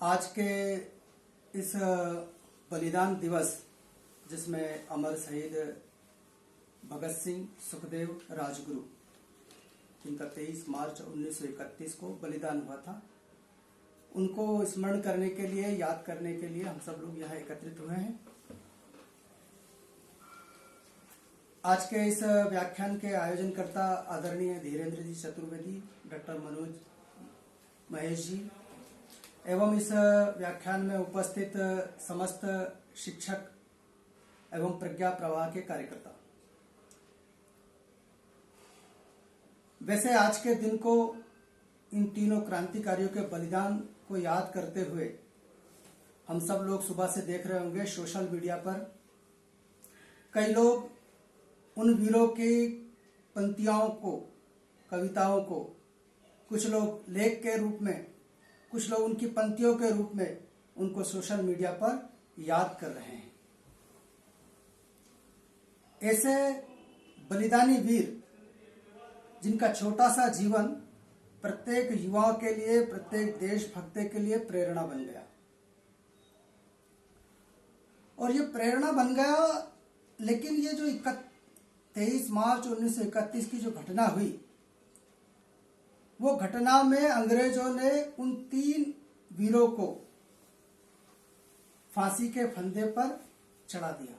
आज के इस बलिदान दिवस जिसमें अमर शहीद भगत सिंह सुखदेव राजगुरु जिनका 23 मार्च 1931 को बलिदान हुआ था, उनको स्मरण करने के लिए, याद करने के लिए हम सब लोग यहाँ एकत्रित हुए हैं। आज के इस व्याख्यान के आयोजनकर्ता आदरणीय धीरेन्द्र जी चतुर्वेदी, डॉक्टर मनोज महेश जी एवं इस व्याख्यान में उपस्थित समस्त शिक्षक एवं प्रज्ञा प्रवाह के कार्यकर्ता। वैसे आज के दिन को इन तीनों क्रांतिकारियों के बलिदान को याद करते हुए हम सब लोग सुबह से देख रहे होंगे सोशल मीडिया पर कई लोग उन वीरों की पंक्तियों को, कविताओं को कुछ लोग लेख के रूप में, कुछ लोग उनकी पंक्तियों के रूप में उनको सोशल मीडिया पर याद कर रहे हैं। ऐसे बलिदानी वीर जिनका छोटा सा जीवन प्रत्येक युवाओं के लिए, प्रत्येक देशभक्त के लिए प्रेरणा बन गया। और ये प्रेरणा बन गया, लेकिन ये जो 23 मार्च 1931 की जो घटना हुई, वो घटना में अंग्रेजों ने उन 3 वीरों को फांसी के फंदे पर चढ़ा दिया।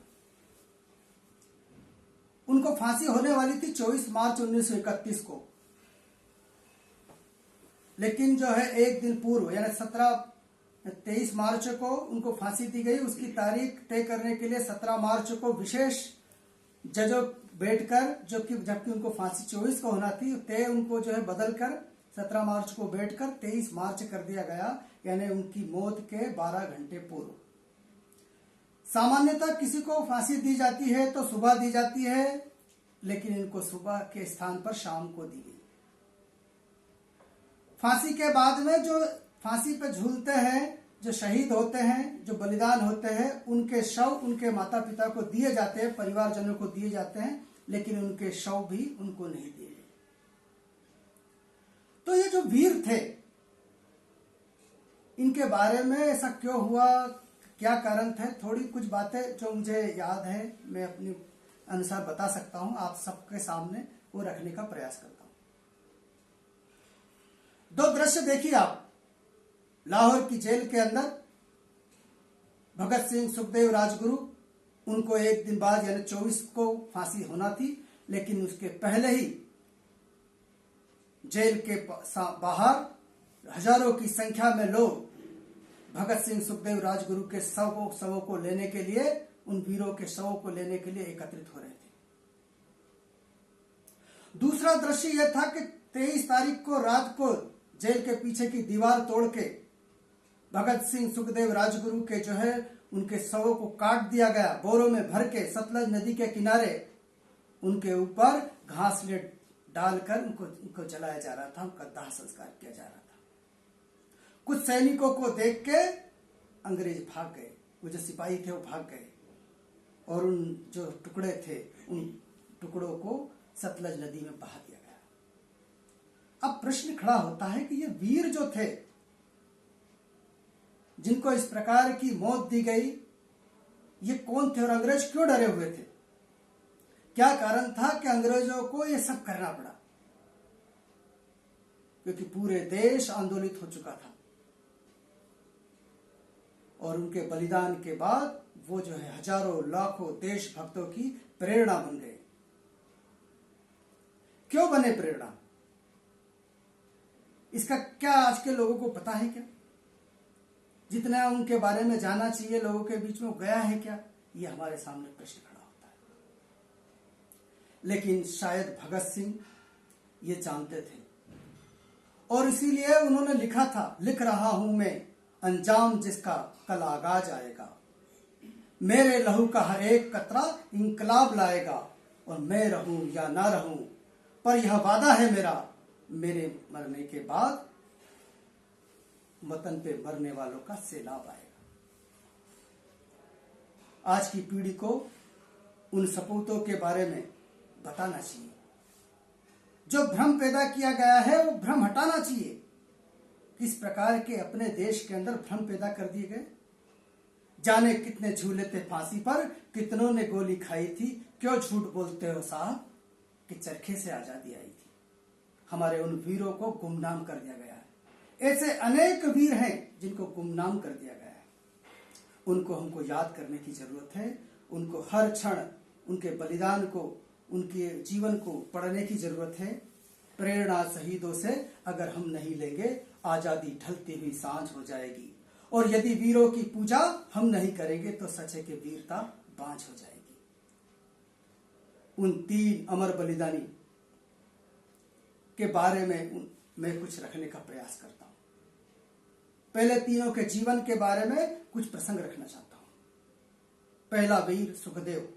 उनको फांसी होने वाली थी 24 मार्च 1931 को, लेकिन जो है एक दिन पूर्व यानी 23 मार्च को उनको फांसी दी गई। उसकी तारीख तय करने के लिए 17 मार्च को विशेष जजों बैठकर, जबकि उनको फांसी 24 को होना थी, तय उनको जो है बदलकर 17 मार्च को बैठकर 23 मार्च कर दिया गया, यानी उनकी मौत के 12 घंटे पूर्व। सामान्यतः किसी को फांसी दी जाती है तो सुबह दी जाती है, लेकिन इनको सुबह के स्थान पर शाम को दी गई। फांसी के बाद में जो फांसी पे झूलते हैं, जो शहीद होते हैं, जो बलिदान होते हैं, उनके शव उनके माता पिता को दिए जाते हैं, परिवारजनों को दिए जाते हैं, लेकिन उनके शव भी उनको नहीं दिए गए। तो ये जो वीर थे, इनके बारे में ऐसा क्यों हुआ, क्या कारण थे, थोड़ी कुछ बातें जो मुझे याद है मैं अपने अनुसार बता सकता हूं, आप सबके सामने वो रखने का प्रयास करता हूं। 2 दृश्य देखिए आप। लाहौर की जेल के अंदर भगत सिंह सुखदेव राजगुरु, उनको एक दिन बाद यानी 24 को फांसी होना थी, लेकिन उसके पहले ही जेल के बाहर हजारों की संख्या में लोग भगत सिंह सुखदेव राजगुरु के शवों को लेने के लिए, उन वीरों के शवों को लेने के लिए एकत्रित हो रहे थे। दूसरा दृश्य यह था कि 23 तारीख को रात को जेल के पीछे की दीवार तोड़ के भगत सिंह सुखदेव राजगुरु के जो है उनके शवों को काट दिया गया, बोरों में भर के सतलज नदी के किनारे उनके ऊपर घास लेट डालकर उनको जलाया जा रहा था, उनका दाह संस्कार किया जा रहा था। कुछ सैनिकों को देख के अंग्रेज भाग गए, वो जो सिपाही थे वो भाग गए और उन जो टुकड़े थे उन टुकड़ों को सतलज नदी में बहा दिया गया। अब प्रश्न खड़ा होता है कि ये वीर जो थे, जिनको इस प्रकार की मौत दी गई, ये कौन थे और अंग्रेज क्यों डरे हुए थे? क्या कारण था कि अंग्रेजों को ये सब करना पड़ा? क्योंकि पूरे देश आंदोलित हो चुका था और उनके बलिदान के बाद वो जो है हजारों लाखों देशभक्तों की प्रेरणा बन गए। क्यों बने प्रेरणा? इसका क्या आज के लोगों को पता है क्या? जितना उनके बारे में जाना चाहिए लोगों के बीच में गया है क्या? ये हमारे सामने प्रश्न खड़ा होता है। लेकिन शायद भगत सिंह ये जानते थे और इसीलिए उन्होंने लिखा था, लिख रहा हूं मैं अंजाम जिसका कल आगाज आएगा, मेरे लहू का हर एक कतरा इंकलाब लाएगा, और मैं रहूं या ना रहूं पर यह वादा है मेरा, मेरे मरने के बाद वतन पे मरने वालों का सैलाब आएगा। आज की पीढ़ी को उन सपूतों के बारे में बताना चाहिए। जो भ्रम पैदा किया गया है वो भ्रम हटाना चाहिए। किस प्रकार के अपने देश के अंदर भ्रम पैदा कर दिए गए। जाने कितने झूले थे फांसी पर, कितनों ने गोली खाई थी, क्यों झूठ बोलते हो साहब कि चरखे से आजादी आई थी। हमारे उन वीरों को गुमनाम कर दिया गया है। ऐसे अनेक वीर हैं जिनको गुमनाम कर दिया गया है। उनको हमको याद करने की जरूरत है। उनको हर क्षण उनके बलिदान को, उनके जीवन को पढ़ने की जरूरत है। प्रेरणा शहीदों से अगर हम नहीं लेंगे, आजादी ढलती हुई सांझ हो जाएगी। और यदि वीरों की पूजा हम नहीं करेंगे तो सच है कि वीरता बांझ हो जाएगी। उन 3 अमर बलिदानी के बारे में मैं कुछ रखने का प्रयास करता हूं। पहले तीनों के जीवन के बारे में कुछ प्रसंग रखना चाहता हूं। पहला वीर सुखदेव।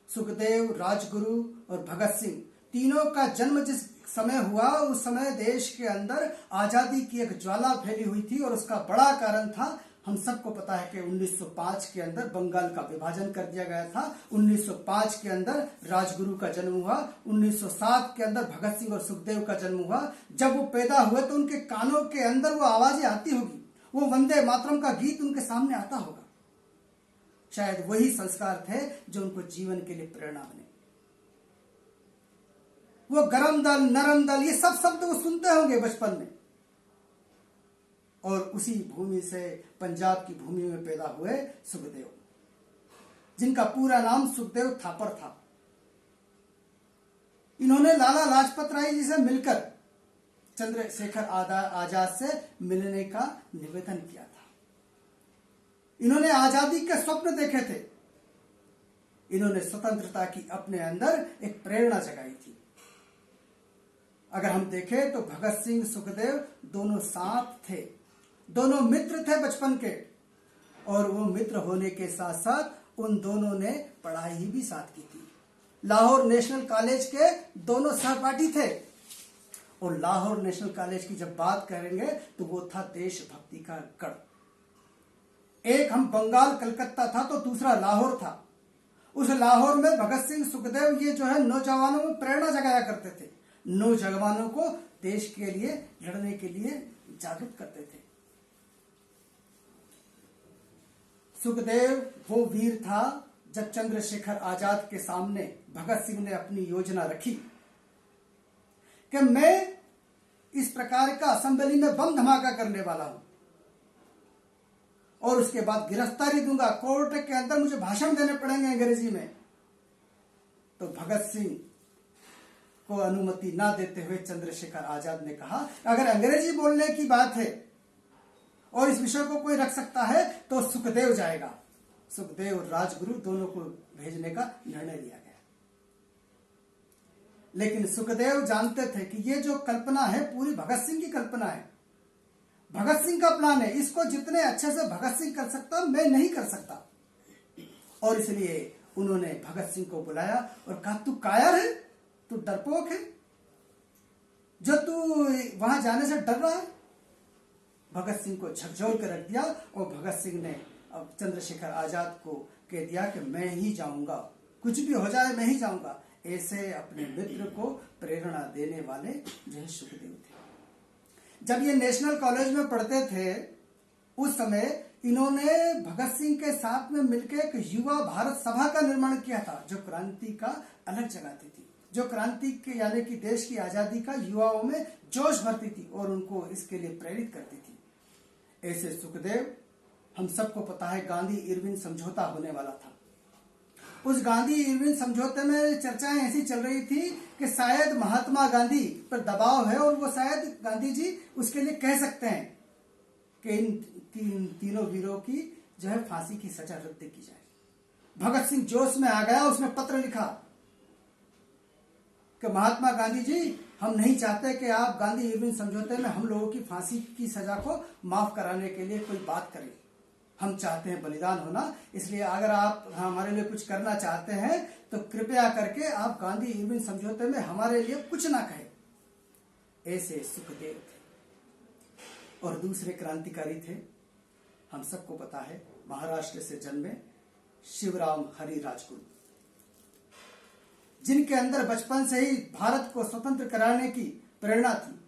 सुखदेव, राजगुरु और भगत सिंह तीनों का जन्म जिस समय हुआ, उस समय देश के अंदर आजादी की एक ज्वाला फैली हुई थी। और उसका बड़ा कारण था, हम सबको पता है कि 1905 के अंदर बंगाल का विभाजन कर दिया गया था। 1905 के अंदर राजगुरु का जन्म हुआ। 1907 के अंदर भगत सिंह और सुखदेव का जन्म हुआ। जब वो पैदा हुए तो उनके कानों के अंदर वो आवाजें आती होगी, वो वंदे मातरम का गीत उनके सामने आता होगा। शायद वही संस्कार थे जो उनको जीवन के लिए प्रेरणा बने। वो गरम दल, नरम दल, ये सब शब्द वो सुनते होंगे बचपन में। और उसी भूमि से, पंजाब की भूमि में पैदा हुए सुखदेव, जिनका पूरा नाम सुखदेव थापर था। इन्होंने लाला लाजपत राय जी से मिलकर चंद्रशेखर आजाद से मिलने का निवेदन किया था। इन्होंने आजादी के स्वप्न देखे थे। इन्होंने स्वतंत्रता की अपने अंदर एक प्रेरणा जगाई थी। अगर हम देखें तो भगत सिंह, सुखदेव दोनों साथ थे, दोनों मित्र थे बचपन के। और वो मित्र होने के साथ साथ उन दोनों ने पढ़ाई भी साथ की थी। लाहौर नेशनल कॉलेज के दोनों सहपाठी थे। और लाहौर नेशनल कॉलेज की जब बात करेंगे तो वो था देशभक्ति का गढ़। एक हम बंगाल कलकत्ता था तो दूसरा लाहौर था। उस लाहौर में भगत सिंह, सुखदेव ये जो है नौजवानों में प्रेरणा जगाया करते थे। नौजवानों को देश के लिए लड़ने के लिए जागरूक करते थे। सुखदेव वो वीर था जब चंद्रशेखर आजाद के सामने भगत सिंह ने अपनी योजना रखी कि मैं इस प्रकार का असेंबली में बम धमाका करने वाला हूं और उसके बाद गिरफ्तारी दूंगा, कोर्ट के अंदर मुझे भाषण देने पड़ेंगे अंग्रेजी में। तो भगत सिंह को अनुमति ना देते हुए चंद्रशेखर आजाद ने कहा, अगर अंग्रेजी बोलने की बात है और इस विषय को कोई रख सकता है तो सुखदेव जाएगा। सुखदेव और राजगुरु दोनों को भेजने का निर्णय लिया गया। लेकिन सुखदेव जानते थे कि ये जो कल्पना है पूरी भगत सिंह की कल्पना है, भगत सिंह का प्लान है। इसको जितने अच्छे से भगत सिंह कर सकता मैं नहीं कर सकता। और इसलिए उन्होंने भगत सिंह को बुलाया और कहा, तू कायर है, तू डरपोक है जो तू वहां जाने से डर रहा है। भगत सिंह को झकझोर कर रख दिया और भगत सिंह ने अब चंद्रशेखर आजाद को कह दिया कि मैं ही जाऊंगा, कुछ भी हो जाए मैं ही जाऊंगा। ऐसे अपने मित्र को प्रेरणा देने वाले जो है सुखदेव थे। जब ये नेशनल कॉलेज में पढ़ते थे उस समय इन्होंने भगत सिंह के साथ में मिलकर एक युवा भारत सभा का निर्माण किया था, जो क्रांति का अलग जगाती थी, जो क्रांति के यानी कि देश की आजादी का युवाओं में जोश भरती थी और उनको इसके लिए प्रेरित करती थी। ऐसे सुखदेव, हम सबको पता है गांधी इरविन समझौता होने वाला था। उस गांधी इरविन समझौते में चर्चाएं ऐसी चल रही थी कि शायद महात्मा गांधी पर दबाव है और वो शायद गांधी जी उसके लिए कह सकते हैं कि इन तीनों वीरों की जो है फांसी की सजा रद्द की जाए। भगत सिंह जोश में आ गया, उसने पत्र लिखा कि महात्मा गांधी जी, हम नहीं चाहते कि आप गांधी इरविन समझौते में हम लोगों की फांसी की सजा को माफ कराने के लिए कोई बात करें। हम चाहते हैं बलिदान होना, इसलिए अगर आप हमारे लिए कुछ करना चाहते हैं तो कृपया करके आप गांधी इरविन समझौते में हमारे लिए कुछ ना कहें। ऐसे सुखदेव थे। और दूसरे क्रांतिकारी थे, हम सबको पता है, महाराष्ट्र से जन्मे शिवराम हरी राजगुरु, जिनके अंदर बचपन से ही भारत को स्वतंत्र कराने की प्रेरणा थी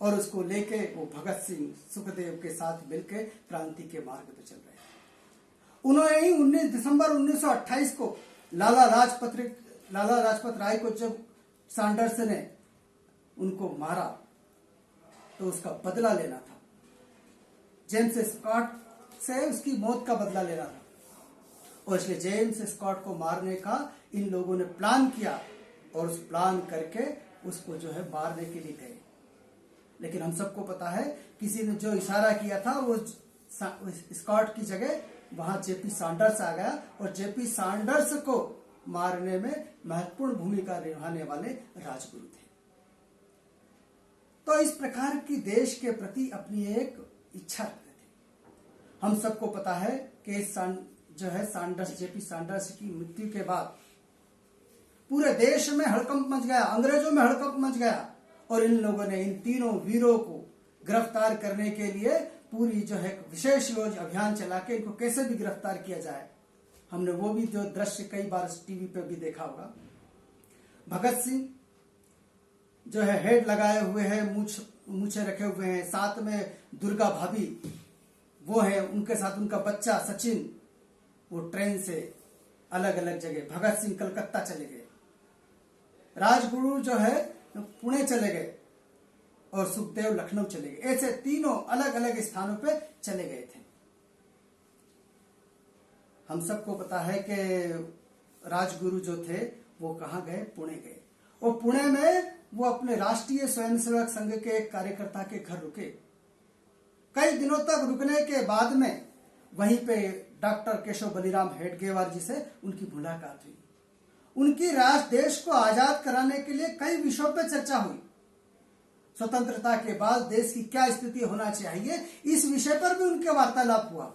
और उसको लेके वो भगत सिंह सुखदेव के साथ मिलकर क्रांति के मार्ग पर चल रहे हैं। उन्होंने ही 19 दिसंबर 1928 को लाला लाजपत राय को जब सैंडर्स ने उनको मारा तो उसका बदला लेना था, जेम्स स्कॉट से उसकी मौत का बदला लेना था, और इसलिए जेम्स स्कॉट को मारने का इन लोगों ने प्लान किया और उस प्लान करके उसको जो है मारने के लिए गए। लेकिन हम सबको पता है किसी ने जो इशारा किया था वो स्कॉट की जगह वहां जेपी सैंडर्स आ गया, और जेपी सैंडर्स को मारने में महत्वपूर्ण भूमिका निभाने वाले राजगुरु थे। तो इस प्रकार की देश के प्रति अपनी एक इच्छा रखते थे। हम सबको पता है कि जो है जेपी सैंडर्स की मृत्यु के बाद पूरे देश में हड़कंप मच गया, अंग्रेजों में हड़कंप मच गया, और इन लोगों ने इन तीनों वीरों को गिरफ्तार करने के लिए पूरी जो है विशेष अभियान चला के इनको कैसे भी गिरफ्तार किया जाए। हमने वो भी जो दृश्य कई बार टीवी पे भी देखा होगा। भगत सिंह जो है हेड लगाए हुए हैं, मूछे रखे हुए हैं, साथ में दुर्गा भाभी वो है, उनके साथ उनका बच्चा सचिन, वो ट्रेन से अलग अलग जगह, भगत सिंह कलकत्ता चले गए, राजगुरु जो है पुणे चले गए, और सुखदेव लखनऊ चले गए। ऐसे तीनों अलग अलग स्थानों पे चले गए थे। हम सबको पता है कि राजगुरु जो थे वो कहाँ गए, पुणे गए, और पुणे में वो अपने राष्ट्रीय स्वयंसेवक संघ के एक कार्यकर्ता के घर रुके। कई दिनों तक रुकने के बाद में वहीं पे डॉक्टर केशव बलिराम हेडगेवार जी से उनकी मुलाकात हुई। उनकी देश को आजाद कराने के लिए कई विषयों पर चर्चा हुई। स्वतंत्रता के बाद देश की क्या स्थिति होना चाहिए, इस विषय पर भी उनके वार्तालाप हुआ।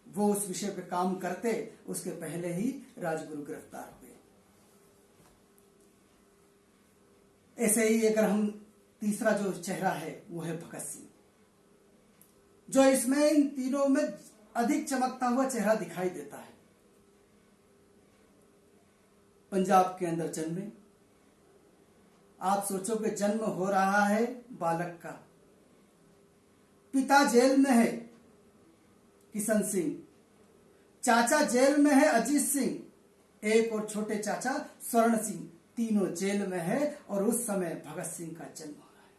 वो उस विषय पे काम करते उसके पहले ही राजगुरु गिरफ्तार हुए। ऐसे ही अगर हम तीसरा जो चेहरा है वो है भगत सिंह, जो इसमें इन तीनों में अधिक चमकता हुआ चेहरा दिखाई देता है। पंजाब के अंदर जन्मे, आप सोचो कि जन्म हो रहा है बालक का, पिता जेल में है किशन सिंह, चाचा जेल में है अजीत सिंह, एक और छोटे चाचा स्वर्ण सिंह, तीनों जेल में है, और उस समय भगत सिंह का जन्म हो रहा है।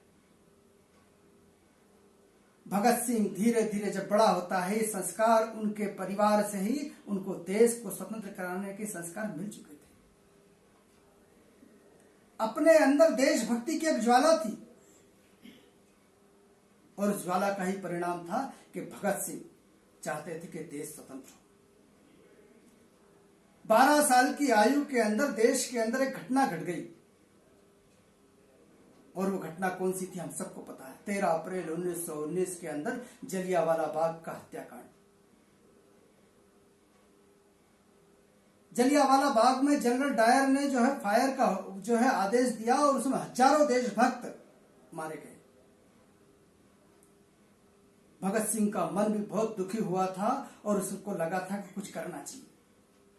भगत सिंह धीरे धीरे जब बड़ा होता है, संस्कार उनके परिवार से ही उनको देश को स्वतंत्र कराने के संस्कार मिल चुके थे। अपने अंदर देशभक्ति की एक ज्वाला थी, और उस ज्वाला का ही परिणाम था कि भगत सिंह चाहते थे कि देश स्वतंत्र हो। 12 साल की आयु के अंदर देश के अंदर एक घटना घट गई, और वो घटना कौन सी थी हम सबको पता है। 13 अप्रैल 1919 के अंदर जलियांवाला बाग का हत्याकांड। जलियांवाला बाग में जनरल डायर ने जो है फायर का जो है आदेश दिया, और उसमें हजारों देशभक्त मारे गए। भगत सिंह का मन भी बहुत दुखी हुआ था, और उसको लगा था कि कुछ करना चाहिए।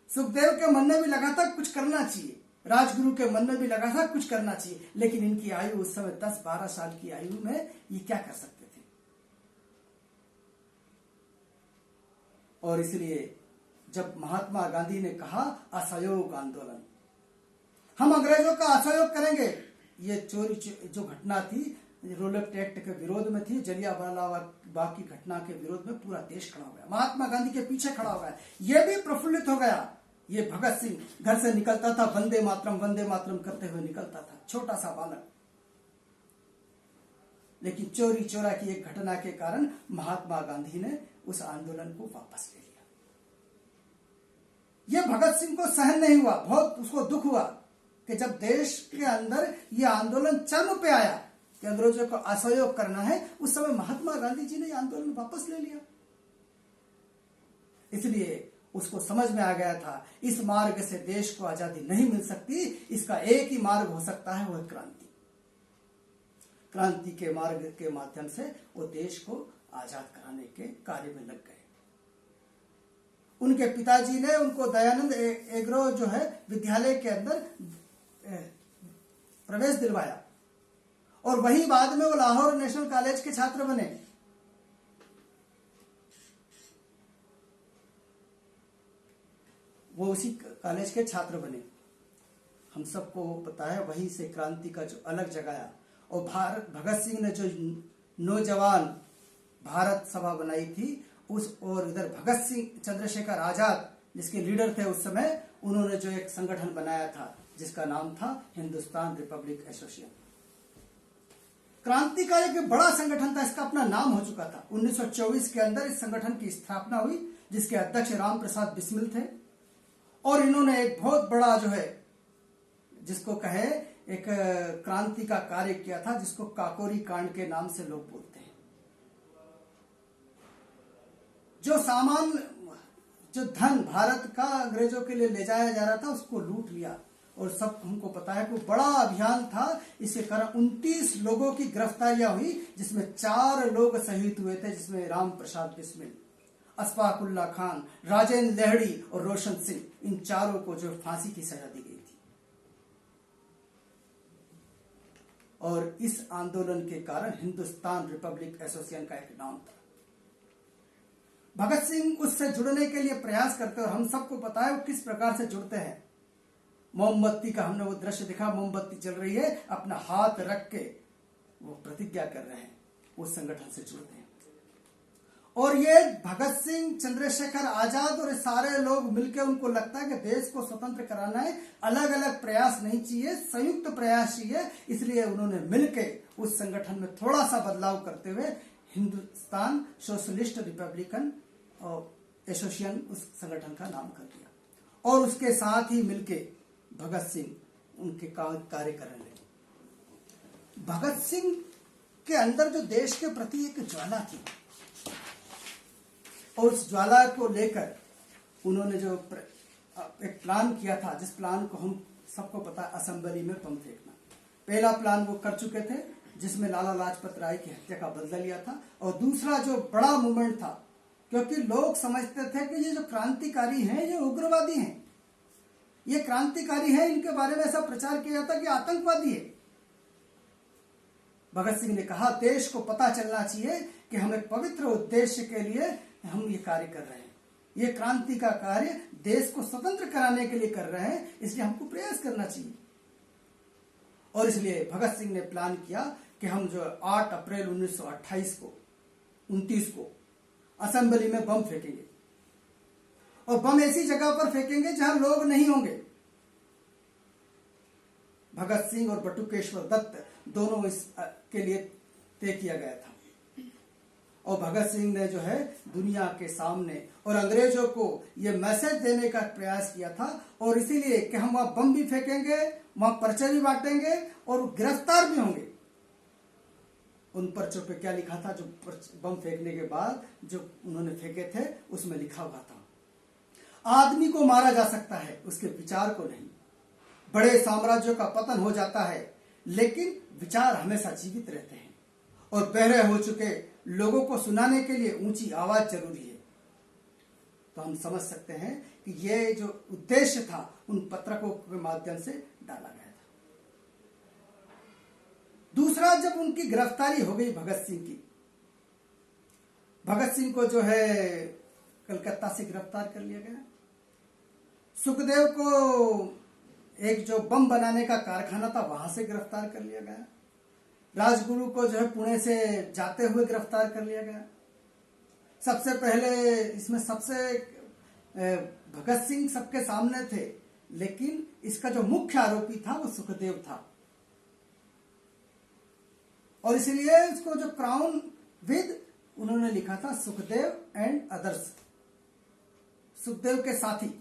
सुखदेव के मन में भी लगा था कुछ करना चाहिए, राजगुरु के मन में भी लगा था कुछ करना चाहिए, लेकिन इनकी आयु उस समय 10-12 साल की आयु में ये क्या कर सकते थे। और इसलिए जब महात्मा गांधी ने कहा असहयोग आंदोलन, हम अंग्रेजों का असहयोग करेंगे, ये चोरी जो घटना थी रोलक एक्ट के विरोध में थी, जलियांवाला बाग की घटना के विरोध में पूरा देश खड़ा हो गया, महात्मा गांधी के पीछे खड़ा हो गया। ये भी प्रफुल्लित हो गया। ये भगत सिंह घर से निकलता था, वंदे मातरम करते हुए निकलता था, छोटा सा बालक, लेकिन चोरी चोरा की एक घटना के कारण महात्मा गांधी ने उस आंदोलन को वापस ले लिया। यह भगत सिंह को सहन नहीं हुआ, बहुत उसको दुख हुआ कि जब देश के अंदर यह आंदोलन चरम पे आया कि अंग्रेजों को असहयोग करना है, उस समय महात्मा गांधी जी ने आंदोलन वापस ले लिया। इसलिए उसको समझ में आ गया था इस मार्ग से देश को आजादी नहीं मिल सकती, इसका एक ही मार्ग हो सकता है, वह क्रांति। क्रांति के मार्ग के माध्यम से वो देश को आजाद कराने के कार्य में लग गए। उनके पिताजी ने उनको दयानंद एग्रो जो है विद्यालय के अंदर प्रवेश दिलवाया, और वही बाद में वो लाहौर नेशनल कॉलेज के छात्र बने। वो उसी कॉलेज के छात्र बने। हम सबको पता है वहीं से क्रांति का जो अलग जगाया। और भगत सिंह ने जो नौजवान भारत सभा बनाई थी उस, और इधर भगत सिंह चंद्रशेखर आजाद जिसके लीडर थे उस समय, उन्होंने जो एक संगठन बनाया था जिसका नाम था हिंदुस्तान रिपब्लिक एसोसिएशन। क्रांति का एक बड़ा संगठन था, इसका अपना नाम हो चुका था। 1924 के अंदर इस संगठन की स्थापना हुई जिसके अध्यक्ष राम प्रसाद बिस्मिल थे। और इन्होंने एक बहुत बड़ा जो है जिसको कहे एक क्रांति का कार्य किया था, जिसको काकोरी कांड के नाम से लोग बोलते हैं। जो सामान, जो धन भारत का अंग्रेजों के लिए ले जाया जा रहा था उसको लूट लिया। और सब हमको पता है कि बड़ा अभियान था। इसके कारण 29 लोगों की गिरफ्तारियां हुई, जिसमें 4 लोग शहीद हुए थे, जिसमें राम प्रसाद बिस्मिल, अशफाकुल्ला खान, राजेंद्र लहड़ी और रोशन सिंह, इन चारों को जो फांसी की सजा दी गई थी। और इस आंदोलन के कारण हिंदुस्तान रिपब्लिक एसोसिएशन का एक नाम था। भगत सिंह उससे जुड़ने के लिए प्रयास करते हैं और हम सबको पता है वो किस प्रकार से जुड़ते हैं। मोमबत्ती का हमने वो दृश्य देखा, मोमबत्ती जल रही है, अपना हाथ रख के वो प्रतिज्ञा कर रहे हैं, उस संगठन से जुड़ते हैं। और ये भगत सिंह, चंद्रशेखर आजाद और सारे लोग मिलकर, उनको लगता है कि देश को स्वतंत्र कराना है, अलग अलग प्रयास नहीं चाहिए, संयुक्त प्रयास चाहिए। इसलिए उन्होंने मिलकर उस संगठन में थोड़ा सा बदलाव करते हुए हिंदुस्तान सोशलिस्ट रिपब्लिकन एसोसिएशन उस संगठन का नाम कर दिया। और उसके साथ ही मिलके भगत सिंह उनके कार्य करने लगे। भगत सिंह के अंदर जो देश के प्रति एक ज्वाला थी, और उस ज्वाला को लेकर उन्होंने जो एक प्लान किया था, जिस प्लान को हम सबको पता है, असेंबली में बम फेंकना। पहला प्लान वो कर चुके थे जिसमें लाला लाजपत राय की हत्या का बदला लिया था। और दूसरा जो बड़ा मूवमेंट था, क्योंकि लोग समझते थे कि ये जो क्रांतिकारी हैं ये उग्रवादी हैं, ये क्रांतिकारी हैं, इनके बारे में ऐसा प्रचार किया जाता कि आतंकवादी है। भगत सिंह ने कहा देश को पता चलना चाहिए कि हम एक पवित्र उद्देश्य के लिए हम ये कार्य कर रहे हैं, ये क्रांति का कार्य देश को स्वतंत्र कराने के लिए कर रहे हैं, इसलिए हमको प्रयास करना चाहिए। और इसलिए भगत सिंह ने प्लान किया कि हम जो 8 अप्रैल 1928 को 29 को असेंबली में बम फेंकेंगे, और बम ऐसी जगह पर फेंकेंगे जहां लोग नहीं होंगे। भगत सिंह और बटुकेश्वर दत्त दोनों इस के लिए तय किया गया था। और भगत सिंह ने जो है दुनिया के सामने और अंग्रेजों को यह मैसेज देने का प्रयास किया था, और इसीलिए कि हम वहां बम भी फेंकेंगे, वहां पर्चे भी बांटेंगे और गिरफ्तार भी होंगे। उन पर्चों पे क्या लिखा था, जो बम फेंकने के बाद जो उन्होंने फेंके थे उसमें लिखा हुआ था, आदमी को मारा जा सकता है, उसके विचार को नहीं। बड़े साम्राज्यों का पतन हो जाता है, लेकिन विचार हमेशा जीवित रहते हैं। और बहरे हो चुके लोगों को सुनाने के लिए ऊंची आवाज जरूरी है। तो हम समझ सकते हैं कि ये जो उद्देश्य था उन पत्रकों के माध्यम से डाला गया था। दूसरा, जब उनकी गिरफ्तारी हो गई भगत सिंह की, भगत सिंह को जो है कलकत्ता से गिरफ्तार कर लिया गया। सुखदेव को एक जो बम बनाने का कारखाना था वहां से गिरफ्तार कर लिया गया। राजगुरु को जो है पुणे से जाते हुए गिरफ्तार कर लिया गया। सबसे पहले इसमें भगत सिंह सबके सामने थे, लेकिन इसका जो मुख्य आरोपी था वो सुखदेव था। और इसलिए इसको जो क्राउन विद उन्होंने लिखा था सुखदेव एंड अदर्स, सुखदेव के साथी,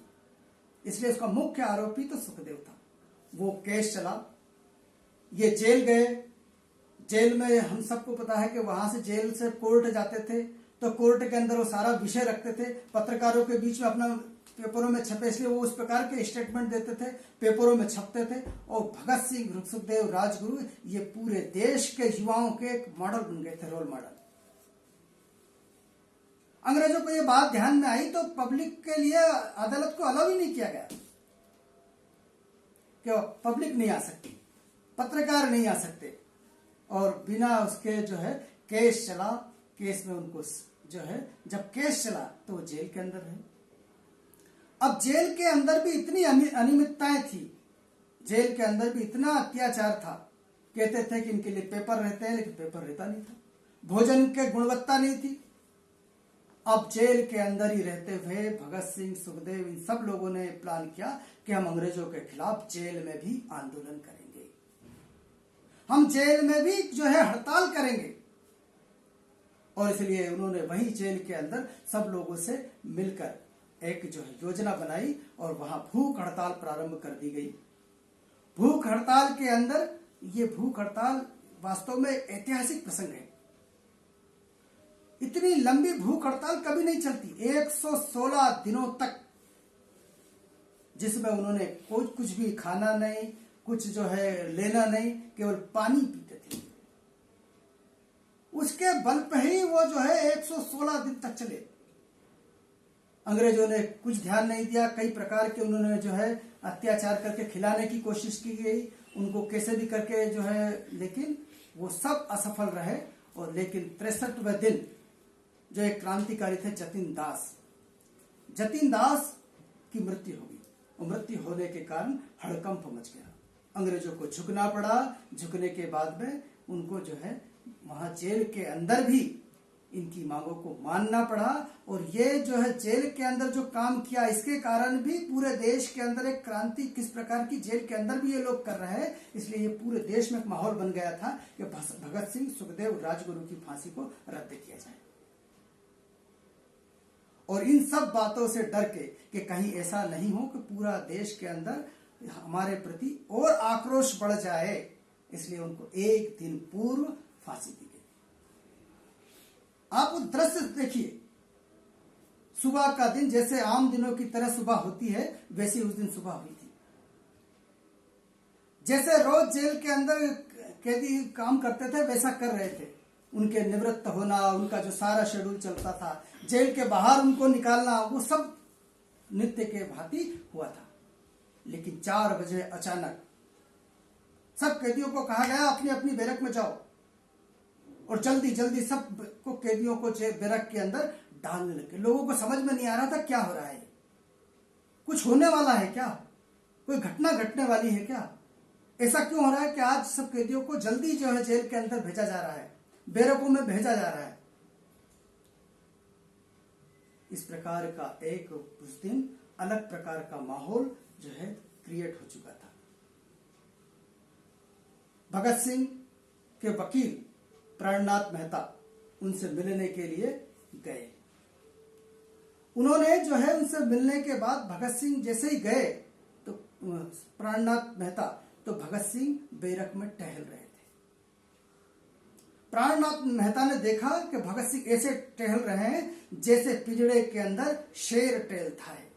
इसलिए इसका मुख्य आरोपी तो सुखदेव था। वो केस चला, ये जेल गए। जेल में हम सबको पता है कि वहां से जेल से कोर्ट जाते थे, तो कोर्ट के अंदर वो सारा विषय रखते थे, पत्रकारों के बीच में अपना पेपरों में छपे, इसलिए वो उस प्रकार के स्टेटमेंट देते थे, पेपरों में छपते थे। और भगत सिंह, सुखदेव, राजगुरु ये पूरे देश के युवाओं के एक मॉडल बन गए थे, रोल मॉडल। अंग्रेजों को ये बात ध्यान में आई तो पब्लिक के लिए अदालत को अलाउ ही नहीं किया गया कि पब्लिक नहीं आ सकती, पत्रकार नहीं आ सकते। और बिना उसके जो है केस चला, केस में उनको जो है जब केस चला तो वो जेल के अंदर रहे। अब जेल के अंदर भी इतनी अनियमितताएं थी, जेल के अंदर भी इतना अत्याचार था, कहते थे कि इनके लिए पेपर रहते हैं, लेकिन पेपर रहता नहीं था, भोजन की गुणवत्ता नहीं थी। अब जेल के अंदर ही रहते हुए भगत सिंह, सुखदेव, इन सब लोगों ने प्लान किया कि हम अंग्रेजों के खिलाफ जेल में भी आंदोलन करेंगे, हम जेल में भी जो है हड़ताल करेंगे। और इसलिए उन्होंने वही जेल के अंदर सब लोगों से मिलकर एक जो है योजना बनाई और वहां भूख हड़ताल प्रारंभ कर दी गई। भूख हड़ताल के अंदर, ये भूख हड़ताल वास्तव में ऐतिहासिक प्रसंग है। इतनी लंबी भूख हड़ताल कभी नहीं चलती, 116 दिनों तक, जिसमें उन्होंने कुछ भी खाना नहीं, कुछ जो है लेना नहीं, केवल पानी पीते थे। उसके बल पे ही वो जो है 116 दिन तक चले। अंग्रेजों ने कुछ ध्यान नहीं दिया, कई प्रकार के उन्होंने जो है अत्याचार करके खिलाने की कोशिश की गई, उनको कैसे भी करके जो है, लेकिन वो सब असफल रहे। और लेकिन 63वें दिन जो एक क्रांतिकारी थे जतिन दास की मृत्यु हो गई, और मृत्यु होने के कारण हड़कंप मच गया। अंग्रेजों को झुकना पड़ा। झुकने के बाद में उनको जो है वहां जेल के अंदर भी इनकी मांगों को मानना पड़ा। और ये जो है जेल के अंदर जो काम किया, इसके कारण भी पूरे देश के अंदर एक क्रांति किस प्रकार की जेल के अंदर भी ये लोग कर रहे हैं, इसलिए ये पूरे देश में एक माहौल बन गया था कि भगत सिंह, सुखदेव, राजगुरु की फांसी को रद्द किया जाए। और इन सब बातों से डर के कि कहीं ऐसा नहीं हो कि पूरा देश के अंदर हमारे प्रति और आक्रोश बढ़ जाए, इसलिए उनको एक दिन पूर्व फांसी दी गई। आप उस दृश्य देखिए, सुबह का दिन जैसे आम दिनों की तरह सुबह होती है, वैसी उस दिन सुबह हुई थी। जैसे रोज जेल के अंदर कैदी काम करते थे, वैसा कर रहे थे। उनके निवृत्त होना, उनका जो सारा शेड्यूल चलता था, जेल के बाहर उनको निकालना, वो सब नित्य के भांति हुआ था। लेकिन 4 बजे अचानक सब कैदियों को कहा गया अपनी अपनी बैरक में जाओ, और जल्दी जल्दी सब को कैदियों को बैरक के अंदर डालने लगे। लोगों को समझ में नहीं आ रहा था क्या हो रहा है, कुछ होने वाला है क्या, कोई घटना घटने वाली है क्या, ऐसा क्यों हो रहा है कि आज सब कैदियों को जल्दी जो है जेल के अंदर भेजा जा रहा है, बैरकों में भेजा जा रहा है। इस प्रकार का एक उस दिन अलग प्रकार का माहौल जो है क्रिएट हो चुका था। भगत सिंह के वकील प्राणनाथ मेहता उनसे मिलने के लिए गए। उन्होंने जो है उनसे मिलने के बाद भगत सिंह जैसे ही गए तो प्राणनाथ मेहता तो भगत सिंह बैरक में टहल रहे थे। प्राणनाथ मेहता ने देखा कि भगत सिंह ऐसे टहल रहे हैं जैसे पिंजड़े के अंदर शेर टहलता है,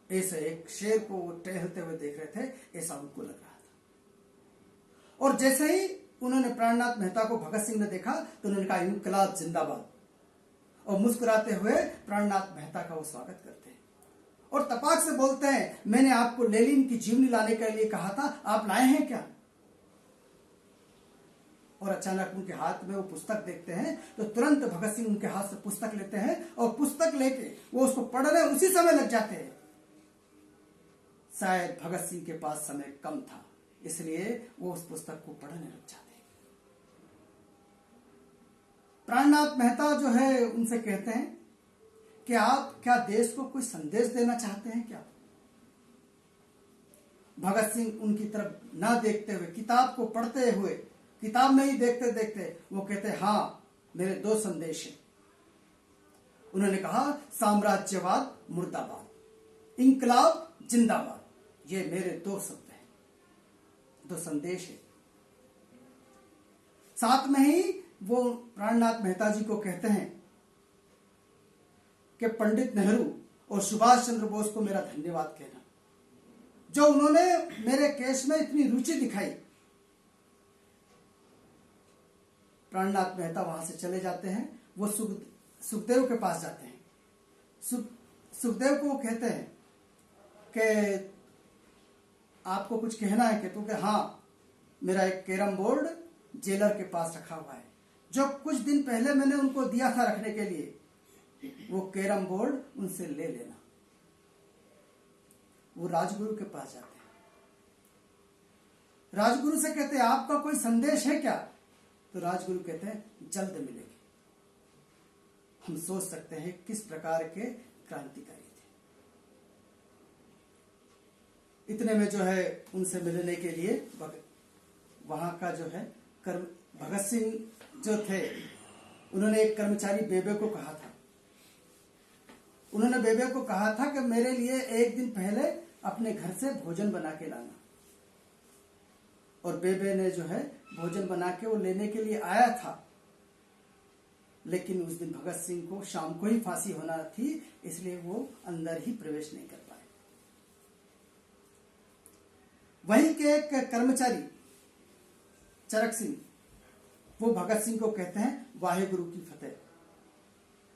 ऐसे एक शेर को वो टहलते हुए देख रहे थे, ऐसा उनको लग रहा था। और जैसे ही उन्होंने प्राणनाथ मेहता को भगत सिंह ने देखा तो उन्होंने कहा इंकलाब जिंदाबाद, और मुस्कुराते हुए प्राणनाथ मेहता का वो स्वागत करते हैं और तपाक से बोलते हैं, मैंने आपको लेनिन की जीवनी लाने के लिए कहा था, आप लाए हैं क्या? और अचानक उनके हाथ में वो पुस्तक देखते हैं तो तुरंत भगत सिंह उनके हाथ से पुस्तक लेते हैं और पुस्तक लेके वो उसको पढ़ने उसी समय लग जाते हैं। शायद भगत सिंह के पास समय कम था, इसलिए वो उस पुस्तक को पढ़ने लग जाते हैं। प्राणनाथ मेहता जो है उनसे कहते हैं कि आप क्या देश को कोई संदेश देना चाहते हैं क्या? भगत सिंह उनकी तरफ ना देखते हुए, किताब को पढ़ते हुए, किताब में ही देखते देखते वो कहते हैं, हाँ मेरे 2 संदेश हैं। उन्होंने कहा साम्राज्यवाद मुर्दाबाद, इंकलाब जिंदाबाद, ये मेरे 2 शब्द हैं, 2 संदेश है। साथ में ही वो प्राणनाथ मेहता जी को कहते हैं कि पंडित नेहरू और सुभाष चंद्र बोस को मेरा धन्यवाद कहना, जो उन्होंने मेरे केस में इतनी रुचि दिखाई। प्राणनाथ मेहता वहां से चले जाते हैं, वो सुखदेव के पास जाते हैं। सुखदेव को वो कहते हैं कि आपको कुछ कहना है? कि तो कि हाँ, मेरा एक कैरम बोर्ड जेलर के पास रखा हुआ है, जो कुछ दिन पहले मैंने उनको दिया था रखने के लिए। वो कैरम बोर्ड उनसे ले लेना। वो राजगुरु के पास जाते हैं, राजगुरु से कहते हैं आपका कोई संदेश है क्या? तो राजगुरु कहते हैं जल्द मिलेगी। हम सोच सकते हैं किस प्रकार के क्रांतिकारी थे। इतने में जो है उनसे मिलने के लिए वहां का जो है भगत सिंह जो थे, उन्होंने एक कर्मचारी बेबे को कहा था, उन्होंने बेबे को कहा था कि मेरे लिए एक दिन पहले अपने घर से भोजन बना के लाना। और बेबे ने जो है भोजन बना के वो लेने के लिए आया था, लेकिन उस दिन भगत सिंह को शाम को ही फांसी होना थी, इसलिए वो अंदर ही प्रवेश नहीं कर पाए। वहीं के एक कर्मचारी चरक सिंह, वो भगत सिंह को कहते हैं वाहेगुरु की फतेह।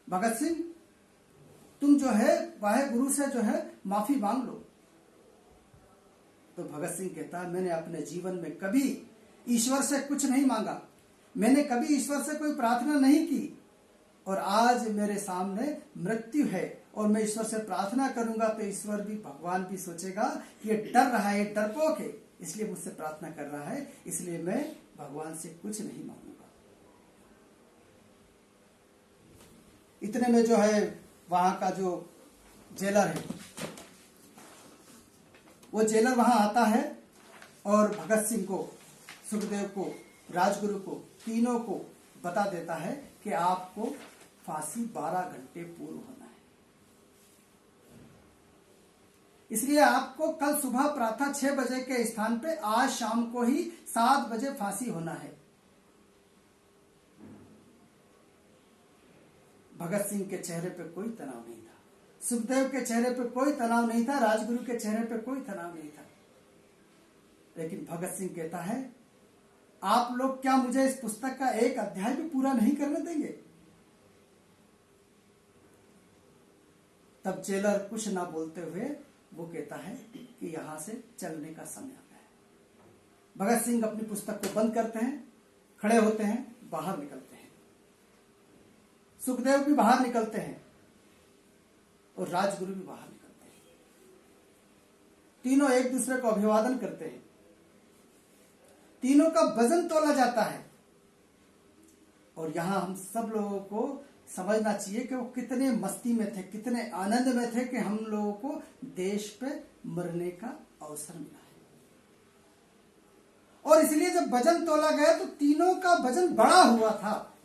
भगत सिंह तुम जो है वाहेगुरु से जो है माफी मांग लो। तो भगत सिंह कहता है मैंने अपने जीवन में कभी ईश्वर से कुछ नहीं मांगा, मैंने कभी ईश्वर से कोई प्रार्थना नहीं की, और आज मेरे सामने मृत्यु है और मैं ईश्वर से प्रार्थना करूंगा तो ईश्वर भी, भगवान भी सोचेगा कि ये डर रहा है, डरपोक है, इसलिए मुझसे प्रार्थना कर रहा है, इसलिए मैं भगवान से कुछ नहीं मांगूंगा। इतने में जो है वहां का जो जेलर है, वो जेलर वहां आता है और भगत सिंह को, सुखदेव को, राजगुरु को, तीनों को बता देता है कि आपको फांसी 12 घंटे पूर्व होना है, इसलिए आपको कल सुबह प्रातः 6 बजे के स्थान पे आज शाम को ही 7 बजे फांसी होना है। भगत सिंह के चेहरे पे कोई तनाव नहीं था, सुखदेव के चेहरे पे कोई तनाव नहीं था, राजगुरु के चेहरे पे कोई तनाव नहीं था। लेकिन भगत सिंह कहता है आप लोग क्या मुझे इस पुस्तक का एक अध्याय भी पूरा नहीं करने देंगे? तब जेलर कुछ ना बोलते हुए वो कहता है कि यहां से चलने का समय आ गया है। भगत सिंह अपनी पुस्तक को बंद करते हैं, खड़े होते हैं, बाहर निकलते हैं। सुखदेव भी बाहर निकलते हैं और राजगुरु भी बाहर निकलते हैं। तीनों एक दूसरे को अभिवादन करते हैं। तीनों का वजन तोला जाता है और यहां हम सब लोगों को समझना चाहिए कि वो कितने मस्ती में थे, कितने आनंद में थे कि हम लोगों को देश पे मरने का अवसर मिला है। और इसलिए जब वजन तोला गया तो तीनों का वजन बढ़ा हुआ था,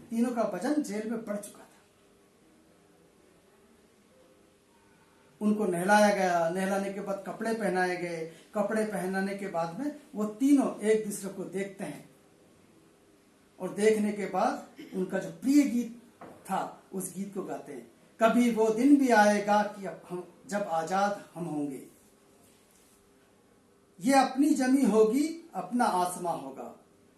तीनों का वजन जेल में बढ़ चुका था। उनको नहलाया गया, नहलाने के बाद कपड़े पहनाए गए, कपड़े पहनाने के बाद में वो तीनों एक दूसरे को देखते हैं और देखने के बाद उनका जो प्रिय गीत था उस गीत को गाते हैं। कभी वो दिन भी आएगा कि अब हम जब आजाद हम होंगे, ये अपनी जमी होगी, अपना आसमां होगा,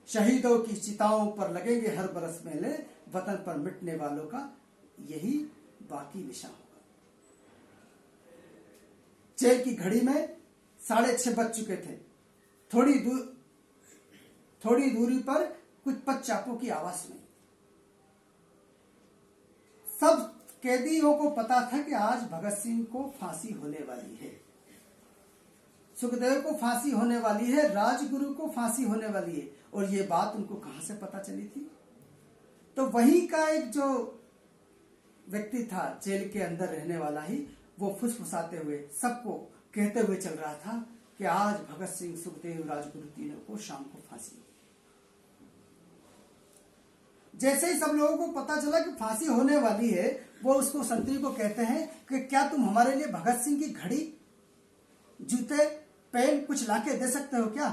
शहीदों की चिताओं पर लगेंगे हर बरस मेले, वतन पर मिटने वालों का यही बाकी निशान होगा। जेल की घड़ी में 6:30 बज चुके थे। थोड़ी दूरी पर कुछ पदचापों की आवाज सुनी। सब कैदियों को पता था कि आज भगत सिंह को फांसी होने वाली है, सुखदेव को फांसी होने वाली है, राजगुरु को फांसी होने वाली है। और ये बात उनको कहां से पता चली थी? तो वहीं का एक जो व्यक्ति था जेल के अंदर रहने वाला ही, वो फुसफुसाते हुए सबको कहते हुए चल रहा था कि आज भगत सिंह, सुखदेव, राजगुरु तीनों को शाम को फांसी होगी। जैसे ही सब लोगों को पता चला कि फांसी होने वाली है, वो उसको संतरी को कहते हैं कि क्या तुम हमारे लिए भगत सिंह की घड़ी, जूते, पेन कुछ लाके दे सकते हो क्या?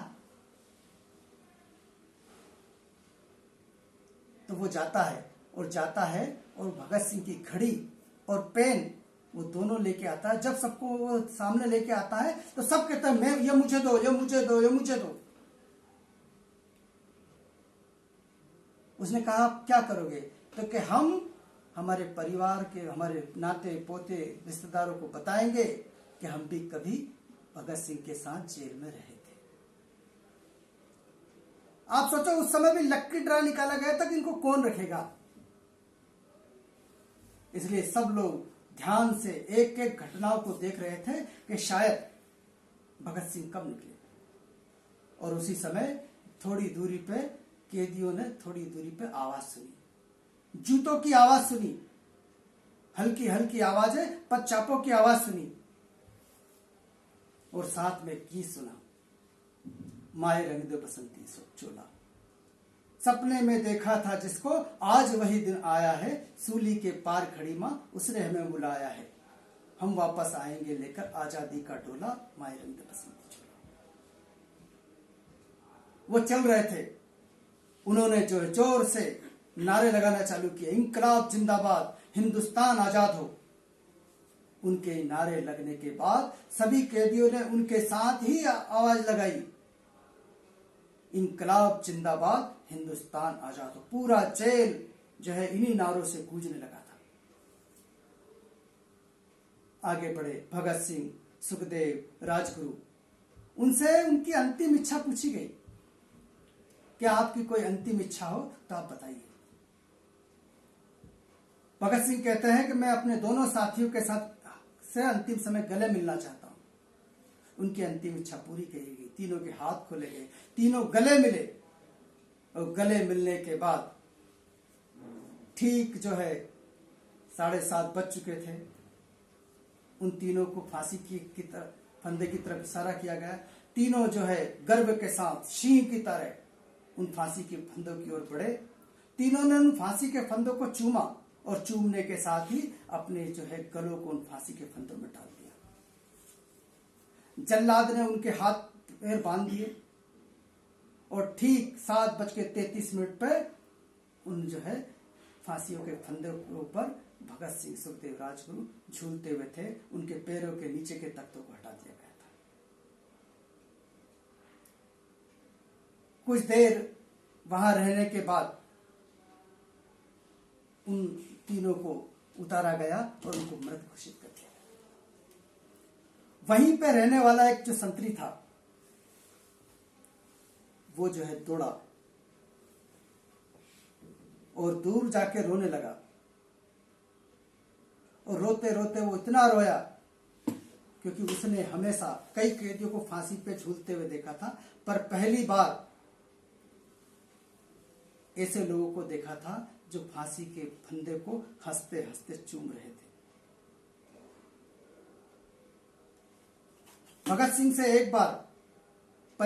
तो वो जाता है और भगत सिंह की घड़ी और पेन वो दोनों लेके आता है। जब सबको वो सामने लेके आता है तो सब कहते हैं मैं, ये मुझे दो, ये मुझे दो, ये मुझे दो। उसने कहा आप क्या करोगे? तो कि हम हमारे परिवार के, हमारे नाते पोते रिश्तेदारों को बताएंगे कि हम भी कभी भगत सिंह के साथ जेल में रहे थे। आप सोचो उस समय भी लक्की ड्रा निकाला गया था कि इनको कौन रखेगा। इसलिए सब लोग ध्यान से एक एक घटनाओं को देख रहे थे कि शायद भगत सिंह कब निकले। और उसी समय थोड़ी दूरी पे कैदियों ने थोड़ी दूरी पे आवाज सुनी, जूतों की आवाज सुनी, हल्की हल्की आवाजें, पदचापों की आवाज सुनी और साथ में गीत सुना, माए रंग दे बसंती चोला। सपने में देखा था जिसको आज वही दिन आया है, सूली के पार खड़ी मां उसने हमें बुलाया है, हम वापस आएंगे लेकर आजादी का डोला, माए रंग दे बसंती चोला। वो चल रहे थे, उन्होंने जो है जोर से नारे लगाना चालू किए, इंकलाब जिंदाबाद, हिंदुस्तान आजाद हो। उनके नारे लगने के बाद सभी कैदियों ने उनके साथ ही आवाज लगाई, इंकलाब जिंदाबाद, हिंदुस्तान आजाद हो। पूरा जेल जो है इन्हीं नारों से गूंजने लगा था। आगे बढ़े भगत सिंह, सुखदेव, राजगुरु, उनसे उनकी अंतिम इच्छा पूछी गई, क्या आपकी कोई अंतिम इच्छा हो तो आप बताइए। भगत सिंह कहते हैं कि मैं अपने दोनों साथियों के साथ से अंतिम समय गले मिलना चाहता हूं। उनकी अंतिम इच्छा पूरी करी गई, तीनों के हाथ खोले गए, तीनों गले मिले और गले मिलने के बाद ठीक जो है 7:30 बज चुके थे। उन तीनों को फांसी की तरफ, फंदे की तरफ इशारा किया गया। तीनों जो है गर्व के साथ सिंह की तरह उन फांसी के फंदों की ओर बढ़े। तीनों ने उन फांसी के फंदों को चूमा और चूमने के साथ ही अपने जो है गलों को उन फांसी के फंदों में डाल दिया। जल्लाद ने उनके हाथ पैर बांध दिए और ठीक 7:33 पे उन जो है फांसियों के फंदे के ऊपर भगत सिंह, सुखदेव, राजगुरु झूलते हुए थे। उनके पैरों के नीचे के तख्तों को हटा दिया गया था। कुछ देर वहां रहने के बाद उन तीनों को उतारा गया और उनको मृत घोषित कर दिया। वहीं पे रहने वाला एक जो संतरी था वो जो है दौड़ा और दूर जाके रोने लगा। और रोते रोते वो इतना रोया क्योंकि उसने हमेशा कई कैदियों को फांसी पे झूलते हुए देखा था, पर पहली बार ऐसे लोगों को देखा था जो फांसी के फंदे को हंसते हंसते चूम रहे थे। भगत सिंह से एक बार